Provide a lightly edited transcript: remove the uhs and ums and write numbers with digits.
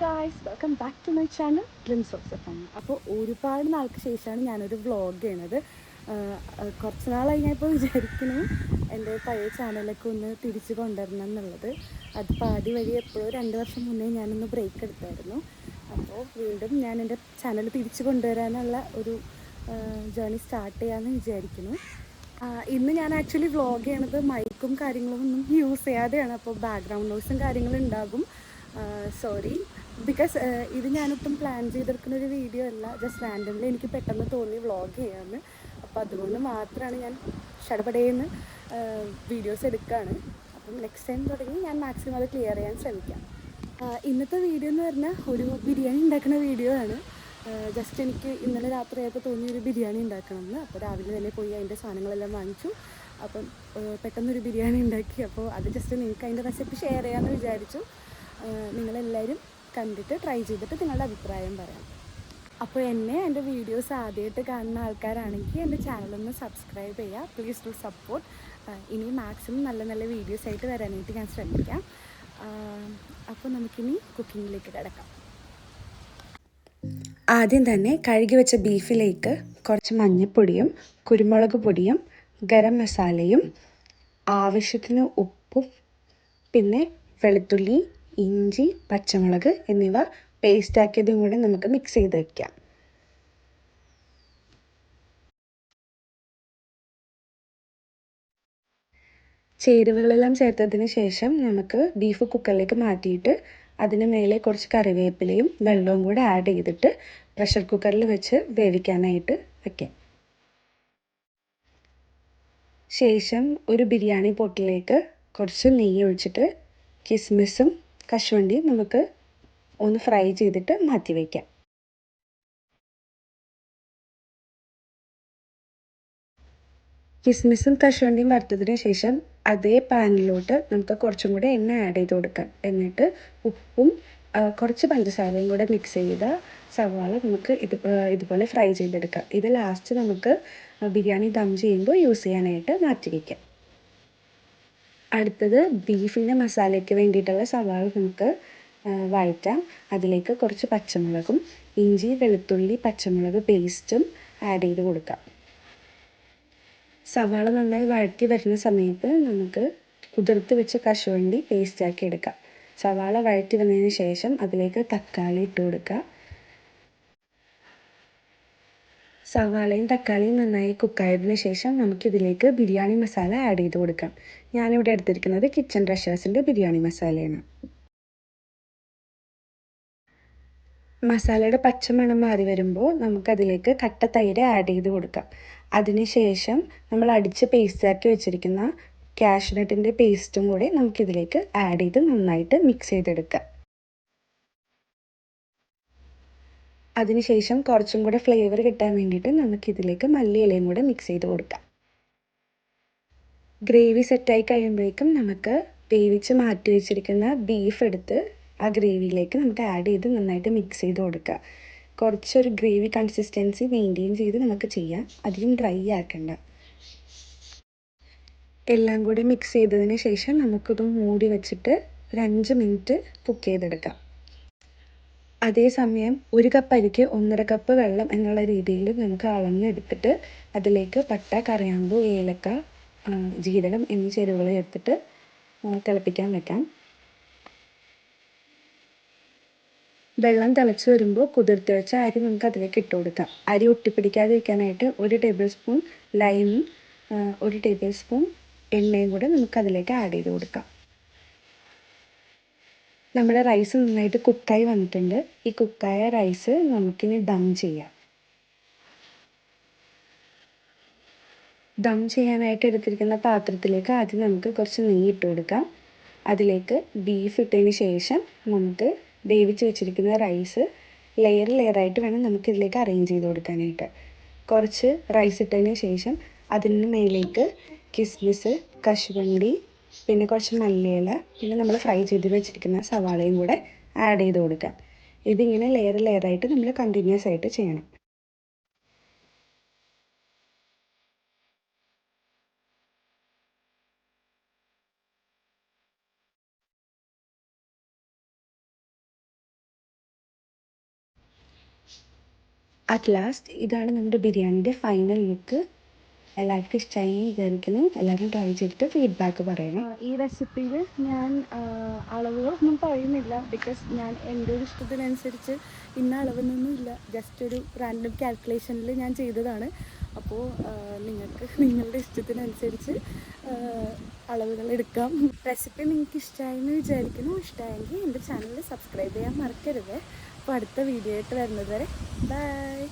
Guys, welcome back to my channel dreams of Safan. അപ്പോൾ ഒരുപാട് നാൾക്ക് ശേഷമാണ് ഞാനൊരു വ്ളോഗ് ചെയ്യണത്. കുറച്ച് നാളായി ഞാൻ ഇപ്പോൾ വിചാരിക്കുന്നു എൻ്റെ പഴയ ചാനലൊക്കെ ഒന്ന് തിരിച്ച് കൊണ്ടുവരണം എന്നുള്ളത്. അത് പാതി വഴി എപ്പോഴോ 2 വർഷം മുന്നേ ഞാനൊന്ന് ബ്രേക്ക് എടുത്തായിരുന്നു. അപ്പോൾ വീണ്ടും ഞാൻ എൻ്റെ ചാനൽ തിരിച്ച് കൊണ്ടുവരാനുള്ള ഒരു ജേർണി സ്റ്റാർട്ട് ചെയ്യാമെന്ന് വിചാരിക്കുന്നു. ഇന്ന് ഞാൻ ആക്ച്വലി വ്ളോഗ് ചെയ്യണത് മൈക്കും കാര്യങ്ങളും ഒന്നും യൂസ് ചെയ്യാതെയാണ്. അപ്പോൾ ബാക്ക്ഗ്രൗണ്ട് നോയ്സും കാര്യങ്ങളും ഉണ്ടാകും. സോറി, ബിക്കോസ് ഇത് ഞാനൊട്ടും പ്ലാൻ ചെയ്തെടുക്കുന്ന ഒരു വീഡിയോ അല്ല. ജസ്റ്റ് റാൻഡംലി എനിക്ക് പെട്ടെന്ന് തോന്നി വ്ളോഗ് ചെയ്യാമെന്ന്. അപ്പോൾ അതുകൊണ്ട് മാത്രമാണ് ഞാൻ ഷടപടേന്ന് വീഡിയോസ് എടുക്കുകയാണ്. അപ്പം നെക്സ്റ്റ് ടൈം തുടങ്ങി ഞാൻ മാക്സിമം അത് ക്ലിയർ ചെയ്യാൻ ശ്രമിക്കാം. ഇന്നത്തെ വീഡിയോ എന്ന് പറഞ്ഞാൽ ഒരു ബിരിയാണി ഉണ്ടാക്കുന്ന വീഡിയോ ആണ്. ജസ്റ്റ് എനിക്ക് ഇന്നലെ രാത്രിയായപ്പോൾ തോന്നിയൊരു ബിരിയാണി ഉണ്ടാക്കണമെന്ന്. അപ്പോൾ രാവിലെ തന്നെ പോയി അതിൻ്റെ സാധനങ്ങളെല്ലാം വാങ്ങിച്ചു. അപ്പം പെട്ടെന്നൊരു ബിരിയാണി ഉണ്ടാക്കി. അപ്പോൾ അത് ജസ്റ്റ് നിങ്ങൾക്ക് അതിൻ്റെ റെസിപ്പി ഷെയർ ചെയ്യാമെന്ന് വിചാരിച്ചു. നിങ്ങളെല്ലാവരും കണ്ടിട്ട് ട്രൈ ചെയ്തിട്ട് നിങ്ങളുടെ അഭിപ്രായം പറയാം. അപ്പോൾ എൻ്റെ വീഡിയോസ് ആദ്യമായിട്ട് കാണുന്ന ആൾക്കാരാണെങ്കിൽ എൻ്റെ ചാനലൊന്ന് സബ്സ്ക്രൈബ് ചെയ്യുക. Please do support. ഇനി മാക്സിമം നല്ല നല്ല വീഡിയോസ് ആയിട്ട് വരാനായിട്ട് ഞാൻ ശ്രമിക്കാം. അപ്പോൾ നമുക്കിനി കുക്കിങ്ങിലേക്ക് കിടക്കാം. ആദ്യം തന്നെ കഴുകി വെച്ച ബീഫിലേക്ക് കുറച്ച് മഞ്ഞൾപ്പൊടിയും കുരുമുളക് പൊടിയും ഗരം മസാലയും ആവശ്യത്തിന് ഉപ്പും പിന്നെ വെളുത്തുള്ളി, ഇഞ്ചി, പച്ചമുളക് എന്നിവ പേസ്റ്റാക്കിയതും കൂടെ നമുക്ക് മിക്സ് ചെയ്ത് വയ്ക്കാം. ചേരുവകളെല്ലാം ചേർത്തതിന് ശേഷം നമുക്ക് ബീഫ് കുക്കറിലേക്ക് മാറ്റിയിട്ട് അതിന് മേലെ കുറച്ച് കറിവേപ്പിലയും വെള്ളവും കൂടെ ആഡ് ചെയ്തിട്ട് പ്രഷർ കുക്കറിൽ വെച്ച് വേവിക്കാനായിട്ട് വയ്ക്കാം. ശേഷം ഒരു ബിരിയാണി പോട്ടിലേക്ക് കുറച്ച് നെയ്യ് ഒഴിച്ചിട്ട് കിസ്മിസും കശുവണ്ടിയും നമുക്ക് ഒന്ന് ഫ്രൈ ചെയ്തിട്ട് മാറ്റി വയ്ക്കാം. കിസ്മിസും കശുവണ്ടിയും വറുത്തതിന് ശേഷം അതേ പാനിലോട്ട് നമുക്ക് കുറച്ചും കൂടെ എണ്ണ ആഡ് ചെയ്ത് കൊടുക്കാം. എന്നിട്ട് ഉപ്പും കുറച്ച് പഞ്ചസാരയും കൂടെ മിക്സ് ചെയ്ത സവാള നമുക്ക് ഇതുപോലെ ഫ്രൈ ചെയ്തെടുക്കാം. ഇത് ലാസ്റ്റ് നമുക്ക് ബിരിയാണി ദം ചെയ്യുമ്പോൾ യൂസ് ചെയ്യാനായിട്ട് മാറ്റി വയ്ക്കാം. അടുത്തത് ബീഫിൻ്റെ മസാലയ്ക്ക് വേണ്ടിയിട്ടുള്ള സവാള നമുക്ക് വഴറ്റാം. അതിലേക്ക് കുറച്ച് പച്ചമുളകും ഇഞ്ചി, വെളുത്തുള്ളി, പച്ചമുളക് പേസ്റ്റും ആഡ് ചെയ്ത് കൊടുക്കാം. സവാള നന്നായി വഴറ്റി വരുന്ന സമയത്ത് നമുക്ക് കുതിർത്ത് വെച്ച കശുവണ്ടി പേസ്റ്റാക്കി എടുക്കാം. സവാള വഴറ്റി വന്നതിന് ശേഷം അതിലേക്ക് തക്കാളി ഇട്ട് കൊടുക്കുക. സവാളയും തക്കാളിയും നന്നായി കുക്കായതിനു ശേഷം നമുക്കിതിലേക്ക് ബിരിയാണി മസാല ആഡ് ചെയ്ത് കൊടുക്കാം. ഞാനിവിടെ എടുത്തിരിക്കുന്നത് കിച്ചൺ ട്രഷേഴ്സിൻ്റെ ബിരിയാണി മസാലയാണ്. മസാലയുടെ പച്ചമണം മാറി വരുമ്പോൾ നമുക്കതിലേക്ക് കട്ട തൈര് ആഡ് ചെയ്ത് കൊടുക്കാം. അതിനുശേഷം നമ്മൾ അടിച്ച് പേസ്റ്റാക്കി വെച്ചിരിക്കുന്ന കാഷ്യൂനട്ടിൻ്റെ പേസ്റ്റും കൂടി നമുക്കിതിലേക്ക് ആഡ് ചെയ്ത് നന്നായിട്ട് മിക്സ് ചെയ്തെടുക്കാം. അതിനുശേഷം കുറച്ചും കൂടെ ഫ്ലേവർ കിട്ടാൻ വേണ്ടിയിട്ട് നമുക്കിതിലേക്ക് മല്ലിയിലയും കൂടെ മിക്സ് ചെയ്ത് കൊടുക്കാം. ഗ്രേവി സെറ്റായി കഴിയുമ്പോഴേക്കും നമുക്ക് വേവിച്ച് മാറ്റി വെച്ചിരിക്കുന്ന ബീഫ് എടുത്ത് ആ ഗ്രേവിയിലേക്ക് നമുക്ക് ആഡ് ചെയ്ത് നന്നായിട്ട് മിക്സ് ചെയ്ത് കൊടുക്കുക. കുറച്ചൊരു ഗ്രേവി കൺസിസ്റ്റൻസി മെയിൻറ്റെയിൻ ചെയ്ത് നമുക്ക് ചെയ്യാം. അധികം ഡ്രൈ ആക്കണ്ട. എല്ലാം കൂടി മിക്സ് ചെയ്തതിന് ശേഷം നമുക്കിത് മൂടി വെച്ചിട്ട് ഒരു 5 മിനിറ്റ് കുക്ക് ചെയ്തെടുക്കാം. അതേസമയം 1 കപ്പ് അരിക്ക് 1.5 കപ്പ് വെള്ളം എന്നുള്ള രീതിയിൽ നമുക്ക് അളന്നെടുത്തിട്ട് അതിലേക്ക് പട്ട, കറിയാമ്പൂ, ഏലക്ക, ജീരകം എന്നീ ചേരുവകൾ ചേർത്തിട്ട് തിളപ്പിക്കാൻ വെക്കാം. വെള്ളം തിളച്ച് വരുമ്പോൾ കുതിർത്ത് വെച്ച അരി നമുക്ക് അതിലേക്ക് ഇട്ട് കൊടുക്കാം. അരി ഒട്ടിപ്പിടിക്കാതിരിക്കാനായിട്ട് 1 ടേബിൾ സ്പൂൺ ലൈമും 1 ടേബിൾ സ്പൂൺ എണ്ണയും കൂടെ നമുക്ക് അതിലേക്ക് ആഡ് ചെയ്ത് കൊടുക്കാം. നമ്മുടെ റൈസ് നന്നായിട്ട് കുക്കായി വന്നിട്ടുണ്ട്. ഈ കുക്കായ റൈസ് നമുക്കിനി ദം ചെയ്യാം. ദം ചെയ്യാനായിട്ട് എടുത്തിരിക്കുന്ന പാത്രത്തിലേക്ക് ആദ്യം നമുക്ക് കുറച്ച് നെയ്യ് ഇട്ട് കൊടുക്കാം. അതിലേക്ക് ബീഫ് ഇട്ടതിന് ശേഷം നമുക്ക് വേവിച്ച് വെച്ചിരിക്കുന്ന റൈസ് ലെയറായിട്ട് വേണം നമുക്കിതിലേക്ക് അറേഞ്ച് ചെയ്ത് കൊടുക്കാനായിട്ട്. കുറച്ച് റൈസ് ഇട്ടതിന് ശേഷം അതിന് മേലേക്ക് കിസ്മിസ്, കശുവണ്ടി, പിന്നെ കുറച്ച് മല്ലിയില, പിന്നെ നമ്മൾ ഫ്രൈ ചെയ്ത് വെച്ചിരിക്കുന്ന സവാളയും കൂടെ ആഡ് ചെയ്ത് കൊടുക്കാം. ഇതിങ്ങനെ ലെയറായിട്ട് നമ്മൾ കണ്ടിന്യൂസ് ആയിട്ട് ചെയ്യണം. അറ്റ് ലാസ്റ്റ് ഇതാണ് നമ്മുടെ ബിരിയാണിൻ്റെ ഫൈനൽ ലുക്ക്. എല്ലാവർക്കും ഇഷ്ടമായി വിചാരിക്കുന്നു. എല്ലാവരും ട്രൈ ചെയ്തിട്ട് ഫീഡ്ബാക്ക് പറയണം. ഈ റെസിപ്പിയിൽ ഞാൻ അളവുകളൊന്നും പറയുന്നില്ല, ബിക്കോസ് ഞാൻ എൻ്റെ ഒരു ഇഷ്ടത്തിനനുസരിച്ച് ഇന്ന അളവൊന്നും ഇല്ല, ജസ്റ്റ് ഒരു റാൻഡം കാൽക്കുലേഷനിൽ ഞാൻ ചെയ്തതാണ്. അപ്പോൾ നിങ്ങൾക്ക് നിങ്ങളുടെ ഇഷ്ടത്തിനനുസരിച്ച് അളവുകൾ എടുക്കാം. റെസിപ്പി നിങ്ങൾക്ക് ഇഷ്ടമായെന്ന് വിചാരിക്കുന്നു. ഇഷ്ടമായെങ്കിൽ എൻ്റെ ചാനൽ സബ്സ്ക്രൈബ് ചെയ്യാൻ മറക്കരുത്. അപ്പോൾ അടുത്ത വീഡിയോ ആയിട്ട് വരുന്നത് വരെ ബൈ.